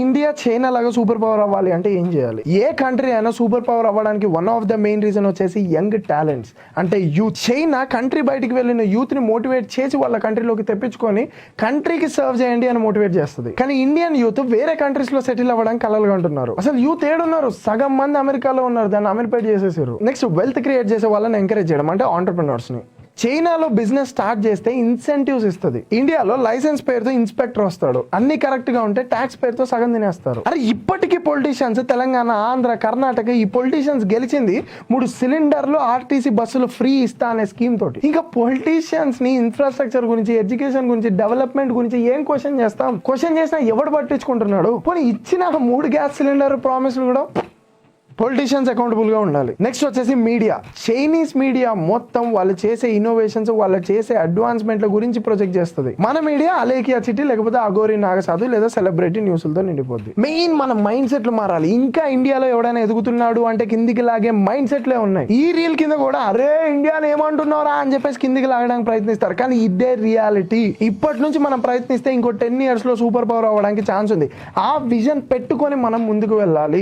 India China లాగా super power అవ్వాలి అంటే ఏం చేయాలి? ఏ కంట్రీ అయినా సూపర్ పవర్ అవ్వడానికి one of the main reason వచ్చేసి యంగ్ టాలెంట్స్, అంటే యూత్. చైనా కంట్రీ బయటికి వెళ్ళిన యూత్ ని మోటివేట్ చేసి వాళ్ళ కంట్రీలోకి తెప్పించుకొని కంట్రీకి సర్వ్ చేయండి అని మోటివేట్ చేస్తుంది. కానీ ఇండియన్ యూత్ వేరే కంట్రీస్ లో సెటిల్ అవ్వడానికి కలలుగా ఉంటున్నారు. అసలు యూత్ ఏడున్నారు? సగం మంది అమెరికాలో ఉన్నారు, దాన్ని అమెరిపేట్ చేసేసారు. నెక్స్ట్ వెల్త్ క్రియేట్ చేసే వాళ్ళని ఎంకరేజ్ చేయడం, అంటే ఆంటర్ప్రినర్స్ ని. చైనాలో బిజినెస్ స్టార్ట్ చేస్తే ఇన్సెంటివ్స్ ఇస్తుంది. ఇండియాలో లైసెన్స్ పేరుతో ఇన్స్పెక్టర్ వస్తాడు, అన్ని కరెక్ట్ గా ఉంటే ట్యాక్స్ పేరుతో సగం తినేస్తారు. అరే ఇప్పటికీ పొలిటీషియన్స్ తెలంగాణ, ఆంధ్ర, కర్ణాటక ఈ పొలిటీషియన్స్ గెలిచింది 3 సిలిండర్లు ఆర్టీసీ బస్సులు ఫ్రీ ఇస్తా అనే స్కీమ్ తోటి. ఇంకా పొలిటీషియన్స్ ని ఇన్ఫ్రాస్ట్రక్చర్ గురించి, ఎడ్యుకేషన్ గురించి, డెవలప్మెంట్ గురించి ఏం క్వశ్చన్ చేస్తాం? క్వశ్చన్ చేసినా ఎవడు పట్టించుకుంటున్నాడు? పోనీ ఇచ్చిన 3 గ్యాస్ సిలిండర్ ప్రామిస్లు కూడా పొలిటీషియన్స్ అకౌంటబుల్ గా ఉండాలి. నెక్స్ట్ వచ్చేసి మీడియా. చైనీస్ మీడియా మొత్తం వాళ్ళు చేసే ఇన్నోవేషన్స్, వాళ్ళు చేసే అడ్వాన్స్మెంట్ల గురించి ప్రొజెక్ట్ చేస్తుంది. మన మీడియా అలేకియా చిట్టి, లేకపోతే అఘోరి నాగసాధు లేదా సెలబ్రిటీ న్యూస్లతో నిండిపోద్ది. మెయిన్ మన మైండ్ సెట్లు మారాలి. ఇంకా ఇండియాలో ఎవడైనా ఎదుగుతున్నాడు అంటే కిందికి లాగే మైండ్ సెట్లే ఉన్నాయి. ఈ రీల్ కింద కూడా అరే ఇండియాని ఏమంటున్నారా అని చెప్పేసి కిందికి లాగడానికి ప్రయత్నిస్తారు, కానీ ఇదే రియాలిటీ. ఇప్పటి నుంచి మనం ప్రయత్నిస్తే ఇంకో 10 years లో సూపర్ పవర్ అవ్వడానికి ఛాన్స్ ఉంది. ఆ విజన్ పెట్టుకొని మనం ముందుకు వెళ్ళాలి.